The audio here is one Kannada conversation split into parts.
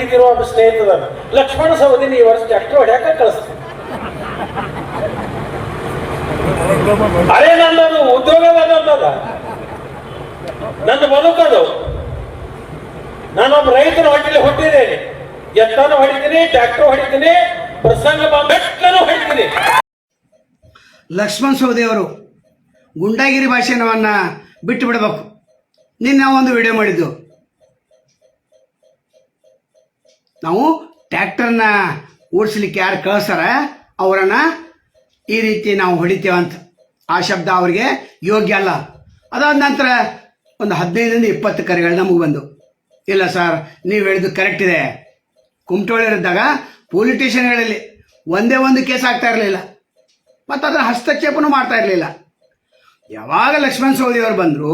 ಪ್ರೀತಿರುವ ಒಬ್ಬ ಸ್ನೇಹಿತದ ಲಕ್ಷ್ಮಣ ಸವದಿನ ಈ ವರ್ಷ ಟ್ರ್ಯಾಕ್ಟರ್ ಹೊಡ್ಯಾಕ ಕಳಿಸ್ತೀನಿ. ಅರೆ ನನ್ನದು ಉದ್ಯೋಗದ ನನ್ನ ಬದುಕದು. ನಾನೊಬ್ಬ ರೈತನ ಹೊಟ್ಟೆಲಿ ಹುಟ್ಟಿದ್ದೇನೆ. ಎತ್ತನ್ನು ಹೊಡಿತೀನಿ, ಟ್ರ್ಯಾಕ್ಟರ್ ಹೊಡಿತೀನಿ, ಪ್ರಸಂಗ ಬೆಟ್ಟನು ಹೊಡಿತೀನಿ. ಲಕ್ಷ್ಮಣ್ ಸವದಿ ಅವರು ಗುಂಡಾಗಿರಿ ಭಾಷೆನವನ್ನ ಬಿಟ್ಟು ಬಿಡಬೇಕು. ನಿನ್ನೆ ಒಂದು ವಿಡಿಯೋ ಮಾಡಿದ್ದು, ನಾವು ಟ್ರ್ಯಾಕ್ಟರ್ನ ಓಡಿಸ್ಲಿಕ್ಕೆ ಯಾರು ಕಳಿಸ್ತಾರ ಅವರನ್ನ ಈ ರೀತಿ ನಾವು ಹೊಡಿತೇವಂತ. ಆ ಶಬ್ದ ಅವರಿಗೆ ಯೋಗ್ಯ ಅಲ್ಲ. ಅದಾದ ನಂತರ ಒಂದು 15ರಿಂದ 20 ಕರೆಗಳು ನಮಗೆ ಬಂದು, ಇಲ್ಲ ಸರ್ ನೀವು ಹೇಳಿದ್ದು ಕರೆಕ್ಟ್ ಇದೆ. ಕುಮಟೋಳಿರಿದ್ದಾಗ ಪೊಲೀಸ್ ಸ್ಟೇಷನ್ಗಳಲ್ಲಿ ಒಂದೇ ಒಂದು ಕೇಸ್ ಆಗ್ತಾ ಇರಲಿಲ್ಲ, ಮತ್ತು ಅದರ ಹಸ್ತಕ್ಷೇಪನೂ ಮಾಡ್ತಾ ಇರಲಿಲ್ಲ. ಯಾವಾಗ ಲಕ್ಷ್ಮಣ್ ಸವದಿ ಅವರು ಬಂದರು,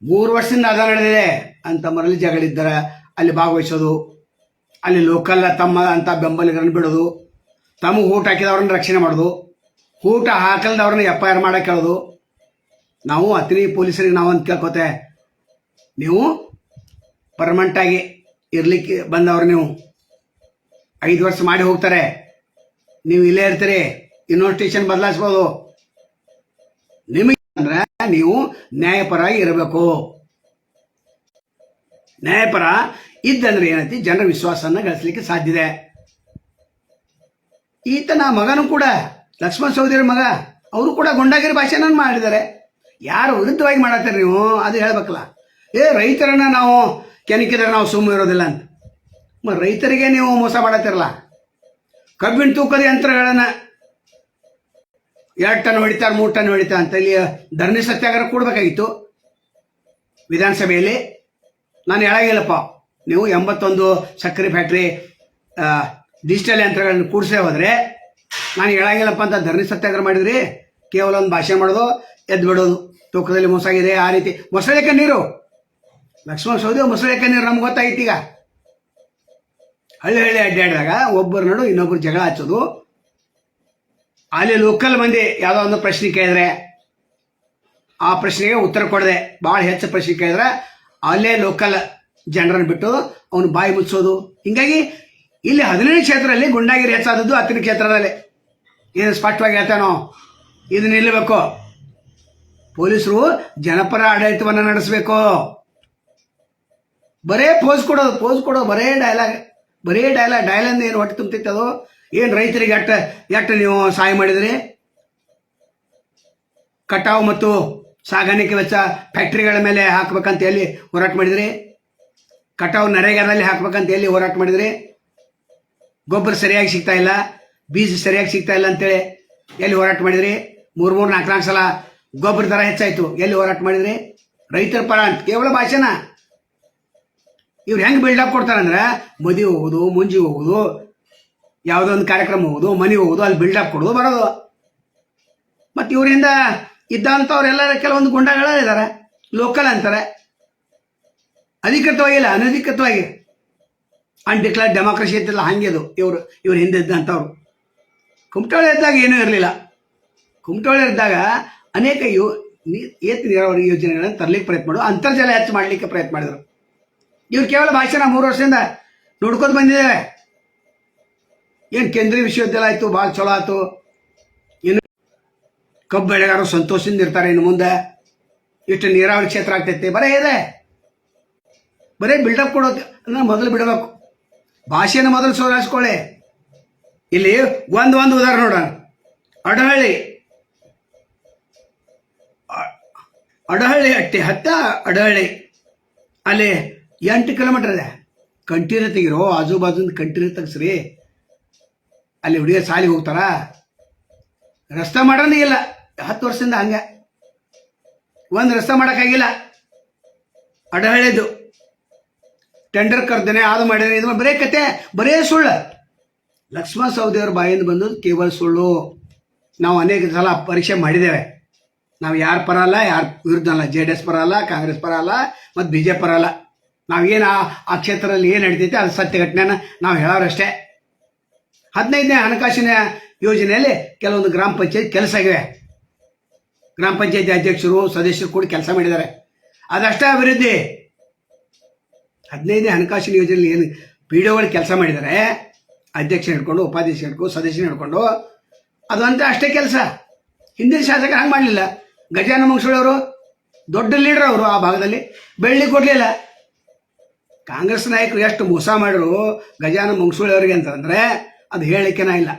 3 ವರ್ಷದಿಂದ ಅದ ನಡೆದಿದೆ ಅಂತ ಮರಳಿ ಜಗಳಿದ್ದರೆ ಅಲ್ಲಿ ಭಾಗವಹಿಸೋದು, ಅಲ್ಲಿ ಲೋಕಲ್ ತಮ್ಮ ಅಂತ ಬೆಂಬಲಿಗರನ್ನು ಬಿಡೋದು, ತಮಗೆ ಊಟ ಹಾಕಿದವ್ರನ್ನ ರಕ್ಷಣೆ ಮಾಡೋದು, ಊಟ ಹಾಕಲ್ದವ್ರನ್ನ FIR ಮಾಡಕ್ಕೆ ಹೇಳೋದು. ನಾವು ಅತಿನಿ ಪೊಲೀಸರಿಗೆ ನಾವು ಅಂತ ಕೇಳ್ಕೋತೆ, ನೀವು ಪರ್ಮನೆಂಟಾಗಿ ಇರ್ಲಿಕ್ಕೆ ಬಂದವ್ರು, ನೀವು 5 ವರ್ಷ ಮಾಡಿ ಹೋಗ್ತಾರೆ, ನೀವು ಇಲ್ಲೇ ಇರ್ತೀರಿ, ಇನ್ನೊಂದು ಸ್ಟೇಷನ್ ಬದಲಾಯಿಸ್ಬೋದು. ನಿಮಗೆ ಅಂದ್ರೆ ನೀವು ನ್ಯಾಯಪರಾಗಿ ಇರಬೇಕು. ನ್ಯಾಯಪರ ಇದ್ದಂದ್ರೆ ಏನೈತಿ, ಜನರ ವಿಶ್ವಾಸನ ಗಳಿಸಲಿಕ್ಕೆ ಸಾಧ್ಯ ಇದೆ. ಈತನ ಮಗನೂ ಕೂಡ ಲಕ್ಷ್ಮಣ್ ಸವದಿಯವ್ರ ಮಗ, ಅವರು ಕೂಡ ಗುಂಡಾಗಿರಿ ಭಾಷೆನ ಮಾಡಿದ್ದಾರೆ. ಯಾರು ವಿರುದ್ಧವಾಗಿ ಮಾಡತ್ತಾರೆ ನೀವು ಅದು ಹೇಳ್ಬೇಕಲ್ಲ. ರೈತರನ್ನ ನಾವು ಕೆಣಕಿದ್ರೆ ನಾವು ಸುಮ್ಮನೆ ಇರೋದಿಲ್ಲ ಅಂತ. ರೈತರಿಗೆ ನೀವು ಮೋಸ ಮಾಡತ್ತಿರಲ್ಲ. ಕಬ್ಬಿನ ತೂಕದ ಯಂತ್ರಗಳನ್ನ 2 ಟನ್ ಹೊಡಿತಾರೆ, 3 ಟನ್ ಹೊಡಿತಾರೆ ಅಂತ ಇಲ್ಲಿ ಧರಣಿ ಸತ್ಯಾಗ್ರಹ ಕೂಡಬೇಕಾಗಿತ್ತು ವಿಧಾನಸಭೆಯಲ್ಲಿ. ನಾನು ಹೇಳಾಗಿಲ್ಲಪ್ಪ, ನೀವು 81 ಸಕ್ಕರೆ ಫ್ಯಾಕ್ಟ್ರಿ ಡಿಜಿಟಲ್ ಯಂತ್ರಗಳನ್ನು ಕೂಡಿಸೇ ಹೋದರೆ ನಾನು ಹೇಳಾಗಿಲ್ಲಪ್ಪ ಅಂತ ಧರಣಿ ಸತ್ಯಾಗ್ರಹ ಮಾಡಿದ್ರಿ. ಕೇವಲ ಒಂದು ಭಾಷೆ ಮಾಡೋದು, ಎದ್ದು ಬಿಡೋದು, ತೂಕದಲ್ಲಿ ಮೋಸ ಆಗಿದೆ ಆ ರೀತಿ. ಮೊಸಳೆಕ ನೀರು, ಲಕ್ಷ್ಮಣ್ ಸವದಿ ಮೊಸಳೆಕ ನೀರು ನಮ್ಗೆ ಗೊತ್ತಾಗಿತ್ತು. ಈಗ ಹಳ್ಳಿ ಅಡ್ಡಾಡಿದಾಗ ಒಬ್ಬರ ನಡು ಇನ್ನೊಬ್ಬರು ಜಗಳ ಹಚ್ಚೋದು, ಅಲ್ಲಿ ಲೋಕಲ್ ಮಂದಿ ಯಾವುದೋ ಒಂದು ಪ್ರಶ್ನೆ ಕೇಳಿದ್ರೆ ಆ ಪ್ರಶ್ನೆಗೆ ಉತ್ತರ ಕೊಡದೆ ಭಾಳ ಹೆಚ್ಚು ಪ್ರಶ್ನೆ ಕೇಳಿದ್ರೆ ಅಲ್ಲೇ ಲೋಕಲ್ ಜನರನ್ನು ಬಿಟ್ಟು ಅವನು ಬಾಯಿ ಮುಚ್ಚೋದು. ಹಿಂಗಾಗಿ ಇಲ್ಲಿ 15 ಕ್ಷೇತ್ರದಲ್ಲಿ ಗುಂಡಾಗಿರಿ ಹೆಚ್ಚಾದದ್ದು 10 ಕ್ಷೇತ್ರದಲ್ಲಿ. ಏನು ಸ್ಪಷ್ಟವಾಗಿ ಹೇಳ್ತಾನೋ, ಇದು ನಿಲ್ಲಬೇಕು. ಪೊಲೀಸರು ಜನಪರ ಆಡಳಿತವನ್ನು ನಡೆಸಬೇಕು. ಬರೇ ಪೋಸ್ ಕೊಡೋದು, ಬರೇ ಡೈಲಾಗ್ ಏನು ಹೊಟ್ಟೆ ತುಂಬ್ತೈತೆ ಅದು. ಏನು ರೈತರಿಗೆ ಎಷ್ಟು ನೀವು ಸಹಾಯ ಮಾಡಿದ್ರಿ? ಕಟಾವು ಮತ್ತು ಸಾಗಾಣಿಕೆ ವೆಚ್ಚ ಫ್ಯಾಕ್ಟ್ರಿಗಳ ಮೇಲೆ ಹಾಕ್ಬೇಕಂತ ಎಲ್ಲಿ ಹೋರಾಟ ಮಾಡಿದ್ರಿ? ಕಟಾವು ನರೇಗಾದಲ್ಲಿ ಹಾಕ್ಬೇಕಂತ ಎಲ್ಲಿ ಹೋರಾಟ ಮಾಡಿದ್ರಿ? ಗೊಬ್ಬರ ಸರಿಯಾಗಿ ಸಿಗ್ತಾ ಇಲ್ಲ, ಬೀಜ ಸರಿಯಾಗಿ ಸಿಗ್ತಾ ಇಲ್ಲ ಅಂತೇಳಿ ಎಲ್ಲಿ ಹೋರಾಟ ಮಾಡಿದ್ರಿ? 3-4 ಸಲ ಗೊಬ್ಬರ ದರ ಹೆಚ್ಚಾಯ್ತು, ಎಲ್ಲಿ ಹೋರಾಟ ಮಾಡಿದ್ರಿ? ರೈತರ ಪರ ಅಂತ ಕೇವಲ ಭಾಷೆನ. ಇವ್ರು ಹೆಂಗೆ ಬಿಲ್ಡಪ್ ಕೊಡ್ತಾರಂದ್ರೆ, ಮದುವೆ ಹೋಗೋದು, ಮುಂಜಿ ಹೋಗೋದು, ಯಾವುದೋ ಒಂದು ಕಾರ್ಯಕ್ರಮ ಹೋಗೋದು, ಮನೆಗೆ ಹೋಗೋದು, ಅಲ್ಲಿ ಬಿಲ್ಡಪ್ ಕೊಡೋದು, ಬರೋದು. ಮತ್ತು ಇವರಿಂದ ಇದ್ದಂಥವ್ರೆಲ್ಲರ ಕೆಲವೊಂದು ಗುಂಡಾಗಳ ಇದ್ದಾರೆ, ಲೋಕಲ್ ಅಂತಾರೆ. ಅಧಿಕೃತವಾಗಿಲ್ಲ, ಅನಧಿಕೃತವಾಗಿ ಅನ್ಡಿಕ್ಲೇರ್ಡ್ ಡೆಮಾಕ್ರಸಿ ಅಂತಿಲ್ಲ, ಹಂಗೆ ಅದು. ಇವ್ರು ಹಿಂದೆ ಇದ್ದಂಥವ್ರು. ಕುಮಟೋಳಿ ಇದ್ದಾಗ ಏನೂ ಇರಲಿಲ್ಲ. ಕುಮಟೋಳಿ ಇದ್ದಾಗ ಅನೇಕ ಏತ ನೀರಾವರಿ ಯೋಜನೆಗಳನ್ನು ತರಲಿಕ್ಕೆ ಪ್ರಯತ್ನ ಮಾಡೋದು, ಅಂತರ್ಜಲ ಹೆಚ್ಚು ಮಾಡಲಿಕ್ಕೆ ಪ್ರಯತ್ನ ಮಾಡಿದರು. ಇವ್ರು ಕೇವಲ ಭಾಷೆನ 3 ವರ್ಷದಿಂದ ನೋಡ್ಕೊಂಡು ಬಂದಿದ್ದಾರೆ. ಏನು ಕೇಂದ್ರೀಯ ವಿಶ್ವವಿದ್ಯಾಲಯ ಆಯಿತು, ಭಾಳ ಚಲೋ ಆಯ್ತು, ಇನ್ನು ಕಬ್ಬು ಬೆಳೆಗಾರರು ಸಂತೋಷದಿಂದ ಇರ್ತಾರೆ. ಇನ್ನು ಮುಂದೆ ಇಷ್ಟು ನೀರಾವರಿ ಕ್ಷೇತ್ರ ಆಗ್ತೈತೆ, ಬರೇ ಬಿಲ್ಡಪ್ ಕೊಡೋದು ಮೊದಲು ಬಿಡಬೇಕು. ಭಾಷೆನ ಮೊದಲು ಸುಧಾರಿಸ್ಕೊಳ್ಳಿ. ಇಲ್ಲಿ ಒಂದು ಉದಾಹರಣೆ ನೋಡೋಣ. ಅಡಹಳ್ಳಿ ಅಡಹಳ್ಳಿ ಅಲ್ಲಿ 8 ಕಿಲೋಮೀಟರ್ ಇದೆ. ಕಂಟೀರ ತೆಗಿರೋ, ಆಜು ಬಾಜುಂದು ಕಂಟೀರ ತೆಗಿಸ್ರಿ. ಅಲ್ಲಿ ಹುಡುಗಿಯರು ಸಾಲಿಗೆ ಹೋಗ್ತಾರ, ರಸ್ತೆ ಮಾಡೋದೇ ಇಲ್ಲ. 10 ವರ್ಷದಿಂದ ಹಂಗೆ ಒಂದು ರಸ್ತೆ ಮಾಡೋಕ್ಕಾಗಿಲ್ಲ. ಅಡಹಳ್ಳಿದು ಟೆಂಡರ್ ಕರ್ದೇನೆ, ಅದು ಮಾಡಿದ್ರೆ ಇದು ಬರೇ ಕತೆ, ಬರೇ ಸುಳ್ಳು. ಲಕ್ಷ್ಮಣ್ ಸವದಿಯವ್ರ ಬಾಯಿಂದ ಬಂದದ್ದು ಕೇವಲ ಸುಳ್ಳು. ನಾವು ಅನೇಕ ಸಲ ಪರೀಕ್ಷೆ ಮಾಡಿದ್ದೇವೆ. ನಾವು ಯಾರ ಪರ ಅಲ್ಲ, ಯಾರ ವಿರುದ್ಧ ಅಲ್ಲ. JDS ಪರ ಅಲ್ಲ, ಕಾಂಗ್ರೆಸ್ ಪರ ಅಲ್ಲ, ಮತ್ತು BJP ಪರ ಅಲ್ಲ. ನಾವೇನು ಆ ಕ್ಷೇತ್ರದಲ್ಲಿ ಏನು ನಡೀತೈತೆ ಅದು ಸತ್ಯ ಘಟನೆನ ನಾವು ಹೇಳೋರಷ್ಟೇ. 15ನೇ ಹಣಕಾಸಿನ ಯೋಜನೆಯಲ್ಲಿ ಕೆಲವೊಂದು ಗ್ರಾಮ ಪಂಚಾಯತ್ ಕೆಲಸ ಆಗಿವೆ. ಗ್ರಾಮ ಪಂಚಾಯತಿ ಅಧ್ಯಕ್ಷರು ಸದಸ್ಯರು ಕೂಡ ಕೆಲಸ ಮಾಡಿದ್ದಾರೆ. ಅದಷ್ಟೇ ಅಭಿವೃದ್ಧಿ. 15ನೇ ಹಣಕಾಸಿನ ಯೋಜನೆಯಲ್ಲಿ ಏನು ಪಿ ಡಿ ಒಗಳು ಕೆಲಸ ಮಾಡಿದ್ದಾರೆ, ಅಧ್ಯಕ್ಷ ಹಿಡ್ಕೊಂಡು ಉಪಾಧ್ಯಕ್ಷ ಹಿಡ್ಕೊಂಡು ಸದಸ್ಯನ ಹಿಡ್ಕೊಂಡು, ಅದು ಅಂತ ಅಷ್ಟೇ ಕೆಲಸ. ಹಿಂದಿನ ಶಾಸಕರು ಹಂಗೆ ಮಾಡಲಿಲ್ಲ. ಗಜಾನ ಮಂಗಸೂಳಿಯವರು ದೊಡ್ಡ ಲೀಡರ್ ಅವರು ಆ ಭಾಗದಲ್ಲಿ, ಬೆಳ್ಳಿ ಕೊಡಲಿಲ್ಲ. ಕಾಂಗ್ರೆಸ್ ನಾಯಕರು ಎಷ್ಟು ಮೋಸ ಮಾಡಿದ್ರು ಗಜಾನ ಮಂಗಸೂಳಿ ಅವರಿಗೆ ಅಂತಂದರೆ ಅದು ಹೇಳಲಿಕ್ಕೆನ ಇಲ್ಲ.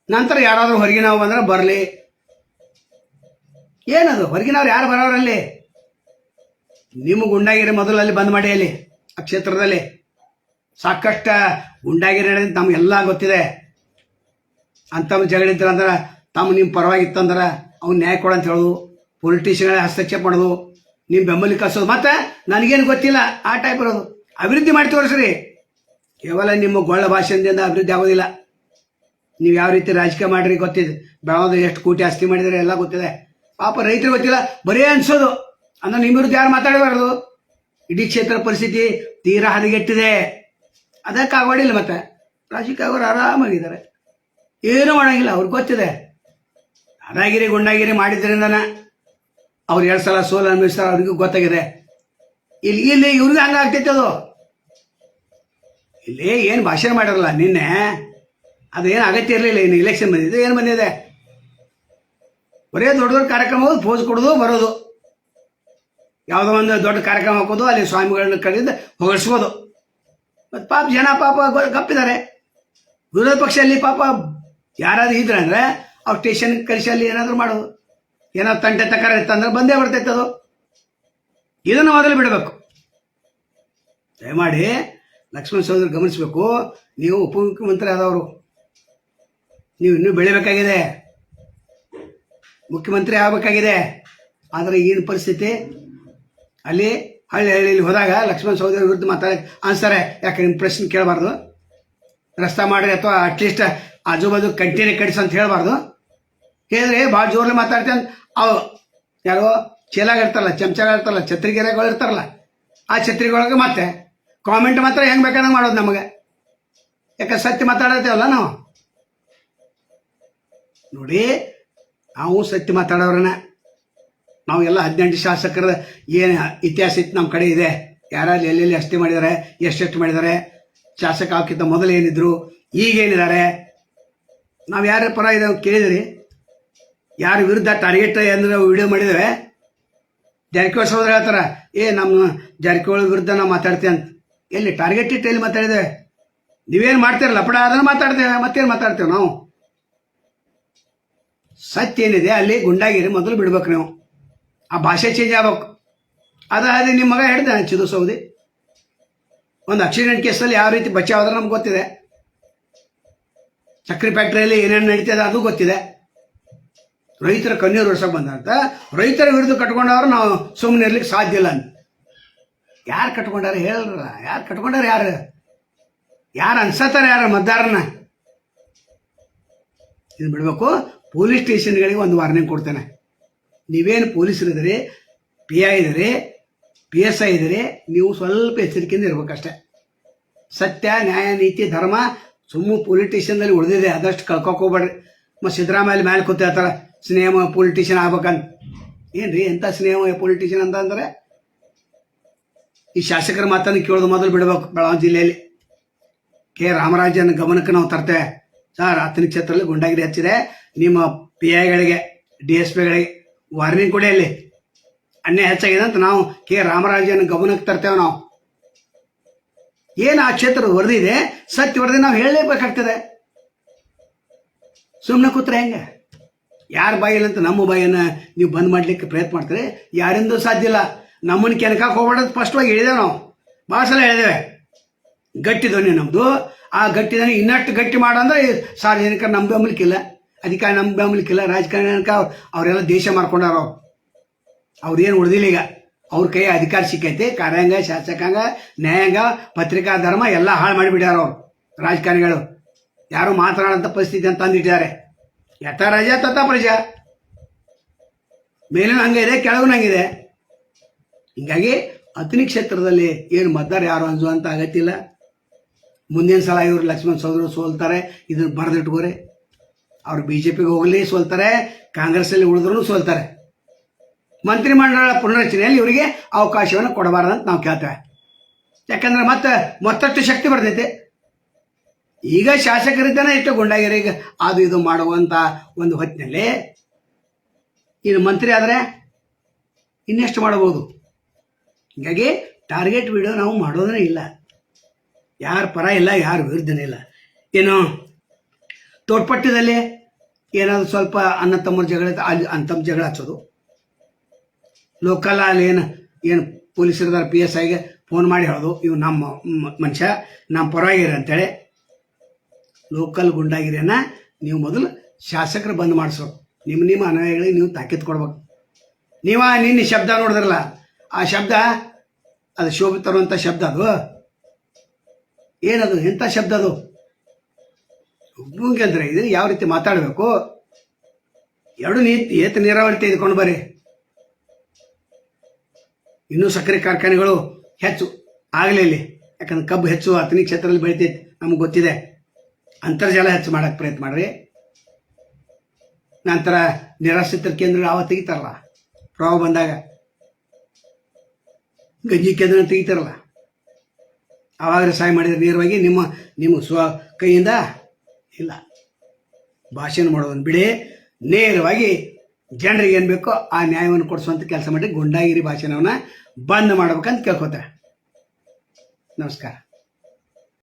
ನಂತರ ಯಾರಾದರೂ ಹೊರಗಿನವು ಬಂದ್ರೆ ಬರಲಿ, ಏನದು ಹೊರಗಿನವ್ರು ಯಾರು ಬರೋರಲ್ಲಿ? ನಿಮ್ಮ ಗುಂಡಾಗಿರಿ ಮೊದಲು ಅಲ್ಲಿ ಬಂದ್ ಮಾಡಿ, ಅಲ್ಲಿ ಆ ಕ್ಷೇತ್ರದಲ್ಲಿ ಸಾಕಷ್ಟು ಗುಂಡಾಗಿರಿ ನಡೆದ ನಮಗೆಲ್ಲ ಗೊತ್ತಿದೆ. ಅಂಥವು ಜಗಳಿದ್ರಂದ್ರೆ ನಿಮ್ಮ ಪರವಾಗಿತ್ತಂದ್ರೆ ಅವ್ನು ನ್ಯಾಯ ಕೊಡಂತ ಹೇಳೋದು, ಪೊಲಿಟಿಷಿಯನ್ಗಳೇ ಹಸ್ತಕ್ಷೇಪ ಮಾಡೋದು, ನಿಮ್ಮ ಬೆಂಬಲಿಗೆ ಕಳ್ಸೋದು, ಮತ್ತು ನನಗೇನು ಗೊತ್ತಿಲ್ಲ ಆ ಟೈಪ್ ಇರೋದು. ಅಭಿವೃದ್ಧಿ ಮಾಡಿ ತೋರಿಸ್ರಿ. ಕೇವಲ ನಿಮ್ಮ ಗೊಳ್ಳ ಭಾಷೆಯಿಂದ ಅಭಿವೃದ್ಧಿ ಆಗೋದಿಲ್ಲ. ನೀವು ಯಾವ ರೀತಿ ರಾಜಕೀಯ ಮಾಡಿರಿ ಗೊತ್ತಿದೆ. ಬೆಳಗಾವಿ ಎಷ್ಟು ಕೋಟಿ ಆಸ್ತಿ ಮಾಡಿದರೆ ಎಲ್ಲ ಗೊತ್ತಿದೆ. ಪಾಪ ರೈತರಿಗೆ ಗೊತ್ತಿಲ್ಲ, ಬರೀ ಅನ್ಸೋದು. ಅಂದ್ರೆ ನಿಮ್ಮ ವಿರುದ್ಧ ಯಾರು ಮಾತಾಡಬಾರ್ದು. ಇಡೀ ಕ್ಷೇತ್ರ ಪರಿಸ್ಥಿತಿ ತೀರಾ ಹದಗೆಟ್ಟಿದೆ. ಅದಕ್ಕೆ ಆಗೋಡಿಲ್ಲ. ಮತ್ತೆ ರಾಜಕೀಯವರು ಆರಾಮಾಗಿದ್ದಾರೆ, ಏನೂ ಮಾಡೋಂಗಿಲ್ಲ. ಅವ್ರಿಗೆ ಗೊತ್ತಿದೆ ಅದಾಗಿರಿ ಗುಂಡಾಗಿರಿ ಮಾಡಿದ್ರಿಂದನ ಅವ್ರು 2 ಸಲ ಸೋಲು ಅನುಭವಿಸ್ತಾರೆ. ಅವ್ರಿಗೂ ಗೊತ್ತಾಗಿದೆ. ಇಲ್ಲಿ ಇವ್ರಿಗೆ ಹಂಗಾಗ್ತೈತೆ. ಅದು ಇಲ್ಲಿ ಏನು ಭಾಷಣ ಮಾಡಿರಲ್ಲ ನಿನ್ನೆ, ಅದೇನು ಅಗತ್ಯ ಇರಲಿಲ್ಲ. ಇನ್ನು ಇಲೆಕ್ಷನ್ ಬಂದಿದೆ, ಏನು ಬಂದಿದೆ? ಬರೀ ದೊಡ್ಡ ದೊಡ್ಡ ಕಾರ್ಯಕ್ರಮ ಹೋಗೋದು, ಪೋಸ್ ಕೊಡೋದು, ಬರೋದು. ಯಾವುದೋ ಒಂದು ದೊಡ್ಡ ಕಾರ್ಯಕ್ರಮ ಹಾಕೋದು, ಅಲ್ಲಿ ಸ್ವಾಮಿಗಳನ್ನ ಕರೆದು ಹೊಗಳಿಸ್ಬೋದು. ಮತ್ತು ಪಾಪ ಜನ ಗಪ್ಪಿದ್ದಾರೆ. ವಿರೋಧ ಪಕ್ಷದಲ್ಲಿ ಪಾಪ ಯಾರಾದ್ರೂ ಇದ್ರೆ ಅಂದರೆ ಅವ್ರು ಸ್ಟೇಷನ್ ಕರೆಸಿ ಅಲ್ಲಿ ಏನಾದರೂ ಮಾಡೋದು. ಏನಾದ್ರು ತಂಟೆ ತಕರ ಇತ್ತಂದ್ರೆ ಬಂದೇ ಬರ್ತೈತೆ ಅದು. ಇದನ್ನು ಮೊದಲು ಬಿಡಬೇಕು. ದಯಮಾಡಿ ಲಕ್ಷ್ಮಣ ಸಹೋದರಿ ಗಮನಿಸಬೇಕು. ನೀವು ಉಪಮುಖ್ಯಮಂತ್ರಿ ಆದವರು, ನೀವು ಇನ್ನೂ ಬೆಳಿಬೇಕಾಗಿದೆ, ಮುಖ್ಯಮಂತ್ರಿ ಆಗಬೇಕಾಗಿದೆ. ಆದರೆ ಏನು ಪರಿಸ್ಥಿತಿ ಅಲ್ಲಿ ಹಳ್ಳಿಯಲ್ಲಿ ಹೋದಾಗ ಲಕ್ಷ್ಮಣ ಸಹೋದರಿ ವಿರುದ್ಧ ಮಾತಾಡಕ್ಕೆ ಅನ್ಸ್ತಾರೆ. ಯಾಕೆ ನಿಮ್ಮ ಪ್ರಶ್ನೆ ಕೇಳಬಾರ್ದು? ರಸ್ತೆ ಮಾಡಿರಿ ಅಥವಾ ಅಟ್ಲೀಸ್ಟ್ ಆಜು ಬಾಜು ಕಂಟೀನೆ ಕಡಿಸಿ ಅಂತ ಹೇಳಬಾರ್ದು. ಹೇಳಿದ್ರೆ ಭಾಳ ಜೋರಲ್ಲಿ ಮಾತಾಡ್ತೇನೆ ಅಂತ ಅವು ಯಾರೋ ಚೀಲಾಗಿರ್ತಾರಲ್ಲ, ಚಮಚಗಳಿರ್ತಾರಲ್ಲ, ಛತ್ರಿಗೆರೆಗಳು ಇರ್ತಾರಲ್ಲ, ಆ ಛತ್ರಿಗೊಳಗೆ ಮತ್ತೆ ಕಾಮೆಂಟ್ ಮಾತ್ರ ಹೆಂಗೆ ಬೇಕಾದಂಗೆ ಮಾಡೋದು ನಮಗೆ. ಯಾಕೆ ಸತ್ಯ ಮಾತಾಡತ್ತೇವಲ್ಲ ನಾವು. ನೋಡಿ, ನಾವು ಸತ್ಯ ಮಾತಾಡೋರನ್ನ ನಾವು ಎಲ್ಲ 18 ಶಾಸಕರ ಏನು ಇತಿಹಾಸ ಇತ್ತು ನಮ್ಮ ಕಡೆ ಇದೆ. ಯಾರಲ್ಲಿ ಎಲ್ಲೆಲ್ಲಿ ಅಷ್ಟೇ ಮಾಡಿದ್ದಾರೆ, ಎಷ್ಟೆಷ್ಟು ಮಾಡಿದ್ದಾರೆ, ಶಾಸಕ ಅವಕ್ಕಿಂತ ಮೊದಲು ಏನಿದ್ರು, ಈಗೇನಿದ್ದಾರೆ, ನಾವು ಯಾರ ಪರ ಇದೆ ಕೇಳಿದ್ರಿ? ಯಾರ ವಿರುದ್ಧ ಟಾರ್ಗೆಟ್ ಅಂದ್ರೆ ವಿಡಿಯೋ ಮಾಡಿದ್ದೇವೆ? ಜಾರಕಿಹೊಳಿ ಸಹೋದರ ಹೇಳ್ತಾರೆ, ನಮ್ಮ ಜಾರಕಿಹೊಳಿ ವಿರುದ್ಧ ನಾವು ಮಾತಾಡ್ತೇವೆ ಅಂತ. ಎಲ್ಲಿ ಟಾರ್ಗೆಟ್ ಇಟ್ಟು ಎಲ್ಲಿ ಮಾತಾಡಿದ್ದೇವೆ? ನೀವೇನು ಮಾಡ್ತೀರಲ್ಲ ಪಡ ಅದನ್ನು ಮಾತಾಡ್ತೇವೆ. ಮತ್ತೇನು ಮಾತಾಡ್ತೇವೆ ನಾವು? ಸತ್ಯ ಏನಿದೆ ಅಲ್ಲಿ ಗುಂಡಾಗಿರಿ ಮೊದಲು ಬಿಡ್ಬೇಕು. ನೀವು ಆ ಭಾಷೆ ಚೇಂಜ್ ಆಗ್ಬೇಕು. ಅದಾದ್ರೆ ನಿಮ್ಮ ಮಗ ಹೇಳ್ತಾನೆ ಚಿದು ಸೌದಿ, ಒಂದು ಆಕ್ಸಿಡೆಂಟ್ ಕೇಸಲ್ಲಿ ಯಾವ ರೀತಿ ಬಚಾವಾದ್ರೆ ನಮ್ಗೆ ಗೊತ್ತಿದೆ. ಸಕ್ಕರೆ ಫ್ಯಾಕ್ಟ್ರಿಯಲ್ಲಿ ಏನೇನು ನಡೀತದೆ ಅದು ಗೊತ್ತಿದೆ. ರೈತರ ಕಣ್ಣೀರು ಒರ್ಸಕ್ಕೆ ಬಂದಂತ ರೈತರ ವಿರುದ್ಧ ಕಟ್ಕೊಂಡವ್ರು ನಾವು ಸುಮ್ಮನೆ ಇರ್ಲಿಕ್ಕೆ ಸಾಧ್ಯ ಇಲ್ಲ ಅಂತ. ಯಾರು ಕಟ್ಕೊಂಡಾರ ಹೇಳ್ರ? ಯಾರು ಕಟ್ಕೊಂಡಾರ? ಯಾರು ಅನ್ಸತ್ತಾರ? ಯಾರು ಮತದಾರನ? ಇದು ಬಿಡಬೇಕು. ಪೊಲೀಸ್ ಸ್ಟೇಷನ್ಗಳಿಗೆ ಒಂದು ವಾರ್ನಿಂಗ್ ಕೊಡ್ತೇನೆ. ನೀವೇನು ಪೊಲೀಸರಿದ್ದೀರಿ, PI ಇದ್ದೀರಿ, PSI ಇದ್ದೀರಿ, ನೀವು ಸ್ವಲ್ಪ ಎಚ್ಚರಿಕೆಯಿಂದ ಇರ್ಬೇಕಷ್ಟೆ. ಸತ್ಯ, ನ್ಯಾಯ, ನೀತಿ, ಧರ್ಮ ಸುಮ್ಮ ಪೊಲಿಟಿಷಿಯನ್ದಲ್ಲಿ ಉಳಿದಿದೆ, ಅದಷ್ಟು ಕಳ್ಕೊಕೋಗ್ಬೇಡ್ರಿ. ಮತ್ತು ಸಿದ್ದರಾಮಯ್ಯ ಮೇಲೆ ಕೂತ ಹೇಳ್ತಾರೆ ಸ್ನೇಹ ಪೊಲಿಟಿಷಿಯನ್ ಆಗ್ಬೇಕಂತ. ಏನ್ರಿ ಎಂಥ ಸ್ನೇಹ ಪೊಲಿಟಿಷಿಯನ್ ಅಂತ ಅಂದರೆ? ಈ ಶಾಸಕರ ಮಾತನ್ನು ಕೇಳೋದು ಮೊದಲು ಬಿಡಬೇಕು. ಬೆಳಗಾವಿ ಜಿಲ್ಲೆಯಲ್ಲಿ K. ರಾಮರಾಜನ ಗಮನಕ್ಕೆ ನಾವು ತರ್ತೇವೆ. ಸರ್, ಆತನ ಕ್ಷೇತ್ರದಲ್ಲಿ ಗುಂಡಾಗಿರಿ ಹೆಚ್ಚಿದೆ, ನಿಮ್ಮ PIಗಳಿಗೆ DSPಗಳಿಗೆ ವಾರ್ನಿಂಗ್ ಕೊಡಿ. ಅಲ್ಲಿ ಅನ್ಯಾಯ ಹೆಚ್ಚಾಗಿದೆ ಅಂತ ನಾವು K. ರಾಮರಾಜನ ಗಮನಕ್ಕೆ ತರ್ತೇವೆ. ನಾವು ಏನು ಆ ಕ್ಷೇತ್ರದ ವರದಿ ಇದೆ, ಸತ್ಯ ವರದಿ ನಾವು ಹೇಳಲೇಬೇಕಾಗ್ತದೆ. ಸುಮ್ಮನೆ ಕೂತ್ರೆ ಹೆಂಗೆ? ಯಾರ ಬಾಯಿಲ್ಲಂತ ನಮ್ಮ ಬಾಯಿಯನ್ನು ನೀವು ಬಂದ್ ಮಾಡಲಿಕ್ಕೆ ಪ್ರಯತ್ನ ಮಾಡ್ತೀರಿ? ಯಾರಿಂದೂ ಸಾಧ್ಯ ಇಲ್ಲ. ನಮ್ಮನ್ನು ಕೆನಕಕ್ಕೆ ಹೋಗ್ಬಾರ್ದು ಸ್ಪಷ್ಟವಾಗಿ ಹೇಳಿದೇವೆ. ನಾವು ಭಾಳ ಸಲ ಹೇಳಿದ್ದೇವೆ. ಗಟ್ಟಿ ಧ್ವನಿ ನಮ್ಮದು. ಆ ಗಟ್ಟಿ ಧ್ವನಿ ಇನ್ನಷ್ಟು ಗಟ್ಟಿ ಮಾಡಂದ್ರೆ ಸಾರ್ವಜನಿಕರು ನಮ್ಮ ಬೆಂಬಲಿಕ್ಕಿಲ್ಲ, ಅಧಿಕಾರಿ ನಮ್ಮ ಬೆಂಬಲಿಕ್ಕಿಲ್ಲ, ರಾಜಕಾರಣಿಕ ಅವರೆಲ್ಲ ದೇಶ ಮಾಡ್ಕೊಂಡಾರ. ಅವ್ರೇನು ಉಳಿದಿಲ್ಲ. ಈಗ ಅವ್ರ ಕೈ ಅಧಿಕಾರ ಸಿಕ್ಕೈತಿ. ಕಾರ್ಯಾಂಗ, ಶಾಸಕಾಂಗ, ನ್ಯಾಯಾಂಗ, ಪತ್ರಿಕಾ ಧರ್ಮ ಎಲ್ಲ ಹಾಳು ಮಾಡಿಬಿಟ್ಟಾರ ಅವರು ರಾಜಕಾರಣಿಗಳು. ಯಾರು ಮಾತನಾಡೋಂಥ ಪರಿಸ್ಥಿತಿ ಅಂತ ತಂದಿಟ್ಟಿದ್ದಾರೆ. ಯಥ ರಾಜ ತಥಾ ಪ್ರಜಾ. ಮೇಲಿನ ಹಂಗೆ ಇದೆ, ಕೆಳಗಿನ ಹಂಗಿದೆ. ಹೀಗಾಗಿ ಅತನಿ ಕ್ಷೇತ್ರದಲ್ಲಿ ಏನು ಮತದಾರ ಯಾರು ಅಂಜುವಂಥ ಅಗತ್ಯ ಇಲ್ಲ. ಮುಂದಿನ ಸಲ ಇವರು ಲಕ್ಷ್ಮಣ ಸಹೋದರರು ಸೋಲ್ತಾರೆ, ಇದನ್ನು ಬರೆದಿಟ್ಕೋರಿ. ಅವ್ರು BJPಗೆ ಹೋಗಲಿ ಸೋಲ್ತಾರೆ, ಕಾಂಗ್ರೆಸ್ಸಲ್ಲಿ ಉಳಿದ್ರೂ ಸೋಲ್ತಾರೆ. ಮಂತ್ರಿಮಂಡಲ ಪುನರ್ರಚನೆಯಲ್ಲಿ ಇವರಿಗೆ ಅವಕಾಶವನ್ನು ಕೊಡಬಾರದಂತ ನಾವು ಕೇಳ್ತೇವೆ. ಯಾಕಂದ್ರೆ ಮತ್ತೆ ಮತ್ತಷ್ಟು ಶಕ್ತಿ ಬರ್ತೈತೆ. ಈಗ ಶಾಸಕರಿದ್ದಾನೆ ಎಷ್ಟು ಗುಂಡಾಗಿರಿಗೆ ಅದು ಇದು ಮಾಡುವಂಥ ಒಂದು ಹೊತ್ತಿನಲ್ಲಿ ಇನ್ನು ಮಂತ್ರಿ ಆದರೆ ಇನ್ನೆಷ್ಟು ಮಾಡಬಹುದು. ಹೀಗಾಗಿ ಟಾರ್ಗೆಟ್ ವಿಡಿಯೋ ನಾವು ಮಾಡೋದೇ ಇಲ್ಲ, ಯಾರ ಪರ ಇಲ್ಲ, ಯಾರ ವಿರುದ್ಧನೇ ಇಲ್ಲ. ಏನು ತೋಡ್ಪಟ್ಟದಲ್ಲಿ ಏನಾದರೂ ಸ್ವಲ್ಪ ಅಣ್ಣ ತಮ್ಮರ ಜಗಳ ಅಲ್ಲಿ ಅಂತಮ್ಮ ಜಗಳ ಹಚ್ಚೋದು, ಲೋಕಲ್ ಅಲ್ಲಿ ಏನು ಪೊಲೀಸರದಾರ PSIಗೆ ಫೋನ್ ಮಾಡಿ ಹೇಳೋದು, ಇವು ನಮ್ಮ ಮನುಷ್ಯ ನಮ್ಮ ಪರವಾಗಿರಿ ಅಂತೇಳಿ. ಲೋಕಲ್ ಗುಂಡಾಗಿರಿಯನ್ನು ನೀವು ಮೊದಲು ಶಾಸಕರು ಬಂದ್ ಮಾಡಿಸೋರು. ನಿಮ್ಮ ಅನ್ಯಾಯಗಳಿಗೆ ನೀವು ತಾಕೀತು ಕೊಡ್ಬೇಕು. ನಿನ್ನೆ ಶಬ್ದ ನೋಡಿದ್ರಲ್ಲ, ಆ ಶಬ್ದ ಅದು ಶೋಭೆ ತರುವಂಥ ಶಬ್ದ. ಅದು ಏನದು, ಎಂಥ ಶಬ್ದ ಅದು? ಅಂದ್ರೆ ಇದು ಯಾವ ರೀತಿ ಮಾತಾಡಬೇಕು, ಎರಡು ಏತ ನೀರಾವರಿ ತೆಗೆದುಕೊಂಡು ಬರ್ರಿ. ಇನ್ನೂ ಸಕ್ಕರೆ ಕಾರ್ಖಾನೆಗಳು ಹೆಚ್ಚು ಆಗಲಿ ಇಲ್ಲಿ, ಯಾಕಂದ್ರೆ ಕಬ್ಬು ಹೆಚ್ಚು ಅಥಣಿ ಕ್ಷೇತ್ರದಲ್ಲಿ ಬೆಳಿತೈತಿ, ನಮ್ಗೆ ಗೊತ್ತಿದೆ. ಅಂತರ್ಜಲ ಹೆಚ್ಚು ಮಾಡಕ್ಕೆ ಪ್ರಯತ್ನ ಮಾಡ್ರಿ. ನಂತರ ನಿರಾಶ್ರಿತರ ಕೇಂದ್ರ ಆವ ತೆಗಿತಾರಲ್ಲ, ಪ್ರವಾಹ ಬಂದಾಗ ಗಂಜಿ ಕೇಂದ್ರ ತೆಗಿತಾರಲ್ಲ, ಆವಾಗ ಸಹಾಯ ಮಾಡಿದ್ರೆ ನೇರವಾಗಿ ನಿಮ್ಮ ಸ್ವ ಕೈಯಿಂದ ಇಲ್ಲ. ಭಾಷಣ ಮಾಡೋದನ್ನು ಬಿಡಿ, ನೇರವಾಗಿ ಜನರಿಗೆ ಏನು ಬೇಕೋ ಆ ನ್ಯಾಯವನ್ನು ಕೊಡಿಸುವಂಥ ಕೆಲಸ ಮಾಡಿ ಗುಂಡಾಗಿರಿ ಭಾಷಣವನ್ನು ಬಂದ್ ಮಾಡ್ಬೇಕಂತ ಕೇಳ್ಕೊತಾರೆ. ನಮಸ್ಕಾರ.